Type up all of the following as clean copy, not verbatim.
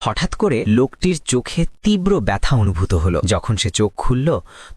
হঠাৎ করে লোকটির চোখে তীব্র ব্যথা অনুভূত হলো। যখন সে চোখ খুলল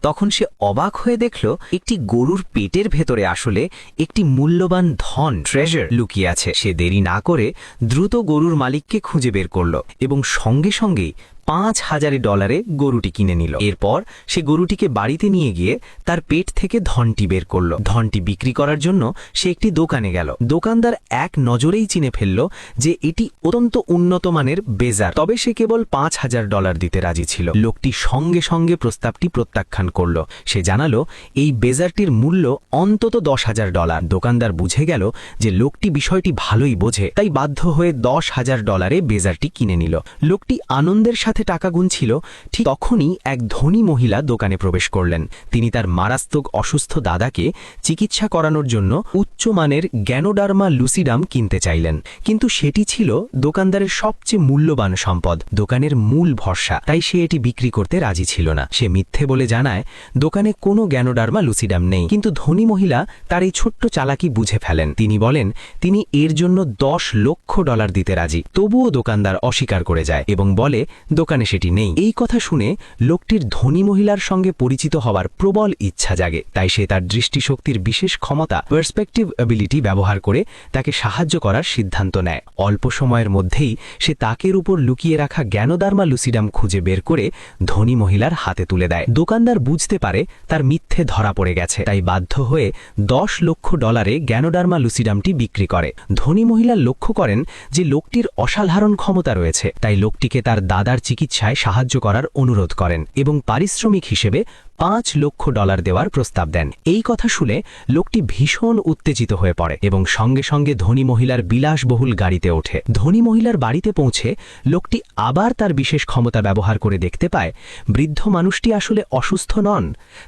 তখন সে অবাক হয়ে দেখল একটি গরুর পেটের ভেতরে আসলে একটি মূল্যবান ধন ট্রেজার লুকিয়ে আছে। সে দেরি না করে দ্রুত গরুর মালিককে খুঁজে বের করল এবং সঙ্গে সঙ্গেই $৫,০০০ গরুটি কিনে নিল। এরপর সে গরুটিকে বাড়িতে নিয়ে গিয়ে তার পেট থেকে ধনটি বের করল। ধনটি বিক্রি করার জন্য সে একটি দোকানে গেল। দোকানদার এক নজরেই চিনে ফেলল যে এটি অত্যন্ত উন্নত মানের বেজার, তবে সে কেবল $৫,০০০ দিতে রাজি ছিল। লোকটি সঙ্গে সঙ্গে প্রস্তাবটি প্রত্যাখ্যান করল। সে জানালো এই বেজারটির মূল্য অন্তত $১০,০০০। দোকানদার বুঝে গেল যে লোকটি বিষয়টি ভালোই বোঝে, তাই বাধ্য হয়ে $১০,০০০ বেজারটি কিনে নিল। লোকটি আনন্দের সাথে টাকা গুনছিল, ঠিক তখনই এক ধনী মহিলা দোকানে প্রবেশ করলেন। তিনি তার মারাত্মক অসুস্থ দাদাকে চিকিৎসা করানোর জন্য উচ্চমানের গ্যানোডার্মা লুসিডাম কিনতে চাইলেন, কিন্তু সেটি ছিল দোকানদারের সবচেয়ে মূল্যবান সম্পদ, দোকানের মূল ভরসা। তাই সে এটি বিক্রি করতে রাজি ছিল না। সে মিথ্যে বলে জানায় দোকানে কোনো গ্যানোডার্মা লুসিডাম নেই, কিন্তু ধনী মহিলা তার এই ছোট্ট চালাকি বুঝে ফেলেন। তিনি বলেন তিনি এর জন্য $১০,০০,০০০ দিতে রাজি। তবুও দোকানদার অস্বীকার করে যায় এবং বলে দোকানে সেটি নেই। এই কথা শুনে লোকটির ধনী মহিলার সঙ্গে পরিচিত হওয়ার প্রবল ইচ্ছা জাগে। তাই সে তার দৃষ্টিশক্তির বিশেষ ক্ষমতা পার্সপেক্টিভ অ্যাবিলিটি ব্যবহার করে তাকে সাহায্য করার সিদ্ধান্ত নেয়। অল্প সময়ের মধ্যেই সে তাকের উপর লুকিয়ে রাখা গ্যানোডার্মা লুসিডাম খুঁজে বের করে ধনী মহিলার হাতে তুলে দেয়। দোকানদার বুঝতে পারে তার মিথ্যে ধরা পড়ে গেছে, তাই বাধ্য হয়ে $১০,০০,০০০ গ্যানোডার্মা লুসিডামটি বিক্রি করে। ধনী মহিলা লক্ষ্য করেন যে লোকটির অসাধারণ ক্ষমতা রয়েছে, তাই লোকটিকে তার দাদার চিকিৎসায় সাহায্য করার অনুরোধ করেন এবং পারিশ্রমিক হিসেবে $৫,০০,০০০ দেওয়ার প্রস্তাব দেন। এই কথা শুনে লোকটি ভীষণ উত্তেজিত হয়ে পড়ে এবং সঙ্গে সঙ্গে ধনী মহিলার বিলাসবহুল গাড়িতে ওঠে। ধনী মহিলার বাড়িতে পৌঁছে লোকটি আবার তার বিশেষ ক্ষমতা ব্যবহার করে দেখতে পায় বৃদ্ধ মানুষটি আসলে অসুস্থ নন,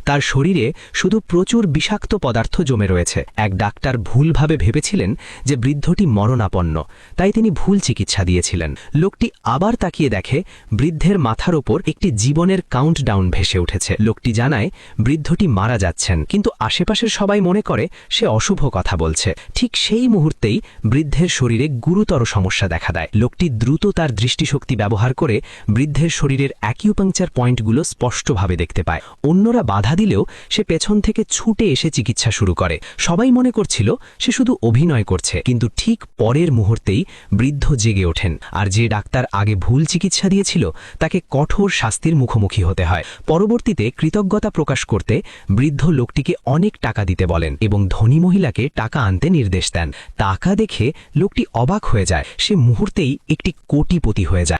তার শরীরে শুধু প্রচুর বিষাক্ত পদার্থ জমে রয়েছে। এক ডাক্তার ভুলভাবে ভেবেছিলেন যে বৃদ্ধটি মরণাপন্ন, তাই তিনি ভুল চিকিৎসা দিয়েছিলেন। লোকটি আবার তাকিয়ে দেখে বৃদ্ধের মাথার ওপর একটি জীবনের কাউন্টডাউন ভেসে উঠেছে। লোকটি জানায় বৃদ্ধটি মারা যাচ্ছেন, কিন্তু আশেপাশের সবাই মনে করে সে অশুভ কথা বলছে। ঠিক সেই মুহূর্তেই বৃদ্ধের শরীরে গুরুতর সমস্যা দেখা দেয়। লোকটি দ্রুত তার দৃষ্টিশক্তি ব্যবহার করে বৃদ্ধের শরীরের অ্যাকিউপাংচার পয়েন্টগুলো স্পষ্টভাবে দেখতে পায়। অন্যরা বাধা দিলেও সে পেছন থেকে ছুটে এসে চিকিৎসা শুরু করে। সবাই মনে করছিল সে শুধু অভিনয় করছে, কিন্তু ঠিক পরের মুহূর্তেই বৃদ্ধ জেগে ওঠেন, আর যে ডাক্তার আগে ভুল চিকিৎসা দিয়েছিল তাকে কঠোর শাস্তির মুখোমুখি হতে হয়। পরবর্তীতে কৃতজ্ঞতা প্রকাশ করতে বৃদ্ধ লোকটিকে অনেক টাকা দিতে বলেন এবং ধনী মহিলাকে টাকা আনতে নির্দেশ দেন। টাকা দেখে লোকটি অবাক হয়ে যায়, সে মুহূর্তেই একটি কোটিপতি হয়ে যায়।